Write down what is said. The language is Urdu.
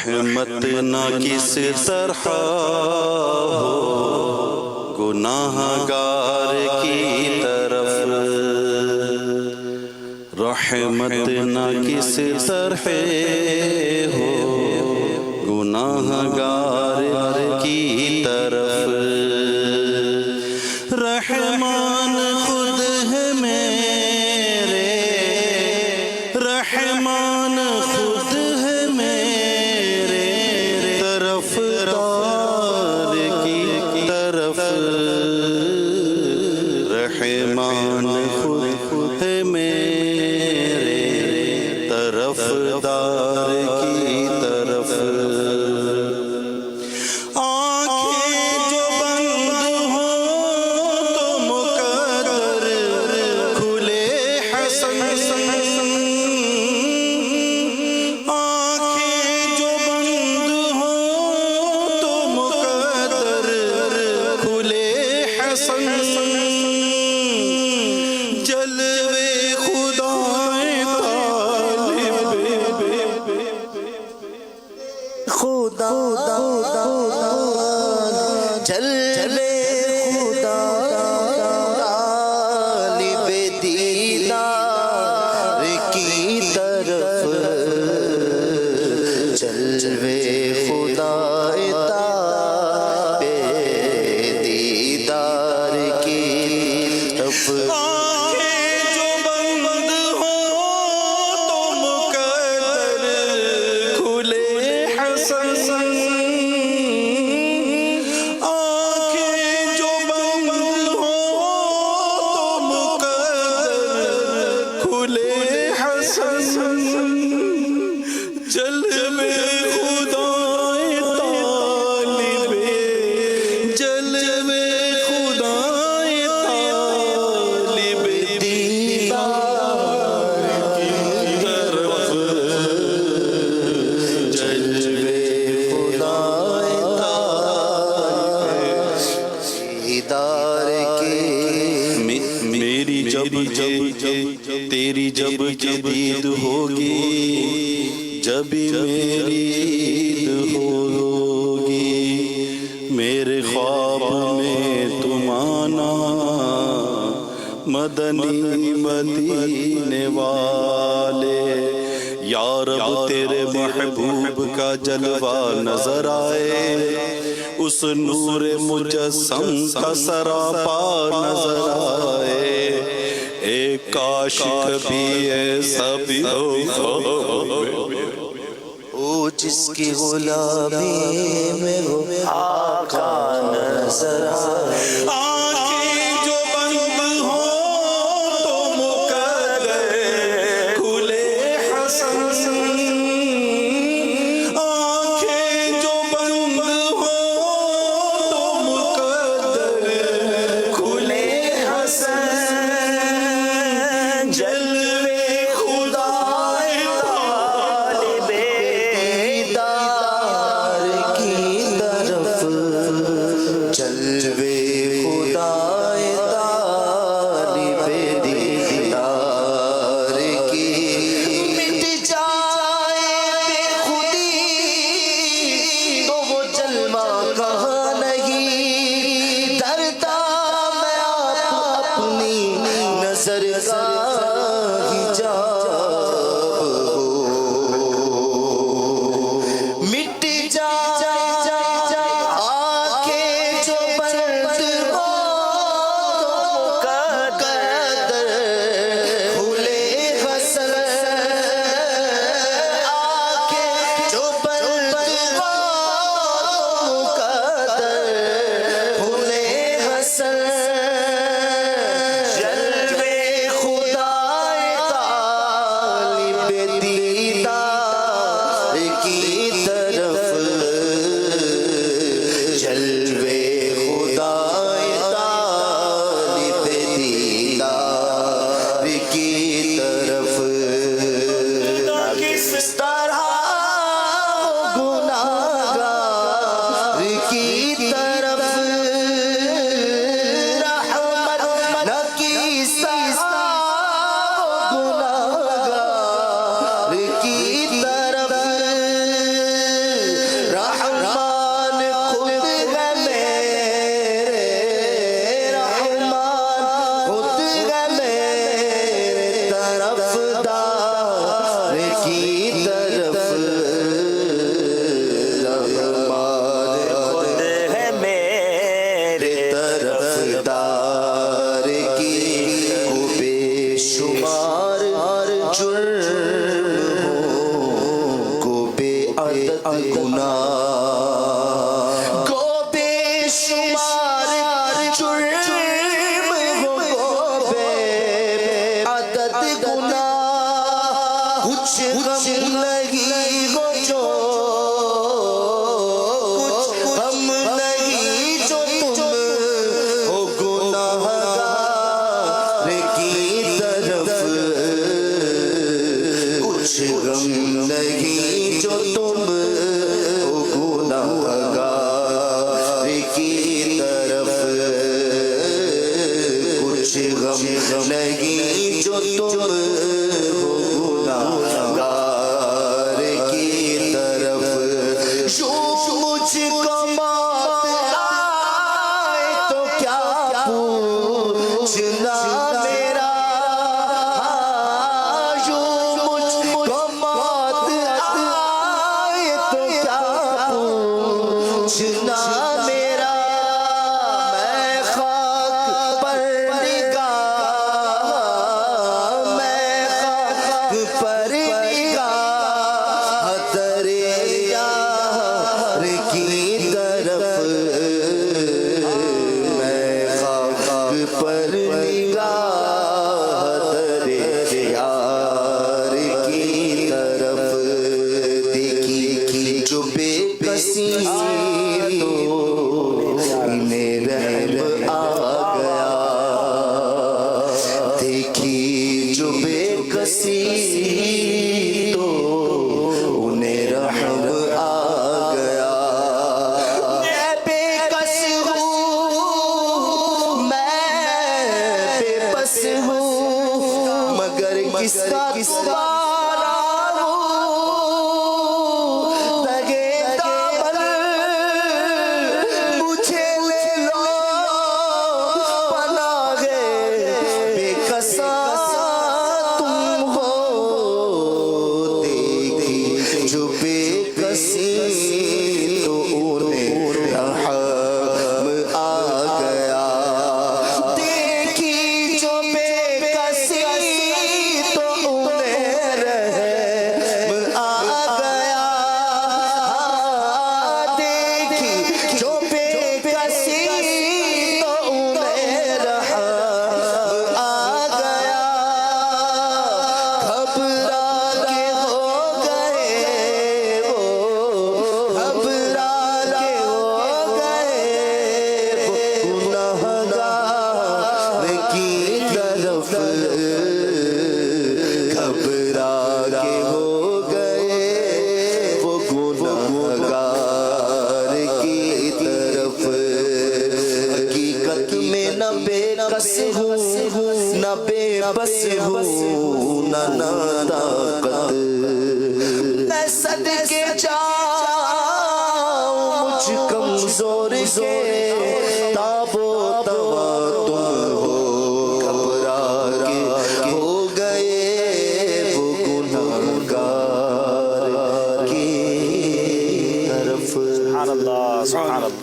رحمت نہ کس طرح ہو گناہ گار کی طرف، رحمت نہ کس طرح ہو گناہ گار کی طرف، رحمان خود ہے میرے، رحمان خود ہے میرے طرف دار کی طرف، رحمان خود ہے میرے طرف دار کی طرف، آنکھیں جو بند ہوں تو مقدر کھلے حسن، آنکھیں جو بند ہوں تو مقدر کھلے حسن، جلوے خدا طالب خدا جلوے خدا طالب دیدار کی طرف، جلوے خدا طالب دیدار کی طرف، آنکھیں جو بند ہوں تو مقدر کھلے حسن، آنکھیں جو بند ہوں تو مقدر کھلے حسن، جلوے خدا طالب، جلوے خدا طالب دیدار کی طرف، جلوے خدا دیدار کی میری جب تیری جب دید ہوگی، جب میری عید ہوگی، میرے خواب میں تم آنا مدنی مدینے والے، یا رب تیرے محبوب کا جلوہ نظر آئے، اس نور مجسم کا سراپا نظر آئے، ایک کاش کبھی ایسا بھی ہو او جس کی غلامی میں وہ آقا نظر آئے، آنکھیں جو بند ہوں تو مقدر کھلے حسن، آنکھیں جو بند ہوں تو مقدر کھلے حسن، جلوے خدا طالب دیدار کی طرف، جلوے خدا طالب دیدار کی، مٹ جائے بے خودی تو وہ جلوہ کہاں نہیں، ڈرتا میں آپ اپنی نظر کا حجاب ہو، مٹ جائے آنکھیں جو بند ہو مقدر کھلے حسن، آنکھیں جو بند ہو مقدر کھلے حسن، جلوے خدا طالب دیدار کی طرف، جلوے خدا طالب دیدار کی طرف، کس طرح گناہگار کی طرف، رحمت نہ کس طرح گناہگار کی طرف، رحمان خود ہے میرے، رحمان خود ہے میرے طرفدار کی طرف، رحمان خود ہے میرے طرفدار کی، کو بے شمار جرم ہو، کو بے عدد گناہ، کو بے شمار جرم ہو، کو بے عدد گناہ، کچھ غم نہیں ہو جو، کچھ غم نہیں جو تم ہو گناہگار کی طرف، کچھ غم نہیں جو تم ہو گناہگار کی طرف، کچھ غم نہیں جو تم ہو گناہگار کی طرف، یوں مجھ کو موت آئے تو کیا پوچھنا میرا، یوں مجھ کو موت آئے تو کیا پوچھنا میرا، میں خاک پر نگاہ، میں خاک پر نگاہ تیرے یار کی طرف، میں خاک پر نگاہ تیرے یار کی طرف، دیکھی جو بے کسی تو انہیں رحم آ گیا، دیکھی جو بے کسی تو انہیں رحم آ گیا، میں بے کس ہوں، میں بے بس ہوں، مگر کس کا تمہارا ہوں، لگے دامن مجھے لے لو پناہ بے کسا تم ہو، دیکھی جو بے کسی تو انہیں رحم آ گیا، دیکھی جو بے کسی تو انہیں رحم آ گیا، دیکھی جو بے کسی تو انہیں رحم آ گیا، گھبرا کے ہو گئے وہ، گھبرا کے ہو گئے وہ گناہگار کی طرف، گھبرا کے ہو گئے وہ گناہگار کی طرف، حقیقت میں نہ بے کس ہوں، نہ بے بس ہوں، نہ ناطاقت، میں صدقے جاؤں مجھ کمزور کے تاب و توا تم ہو، گھبرا کے ہو گئے وہ گناہگار کی طرف، سبحان اللہ سبحان اللہ.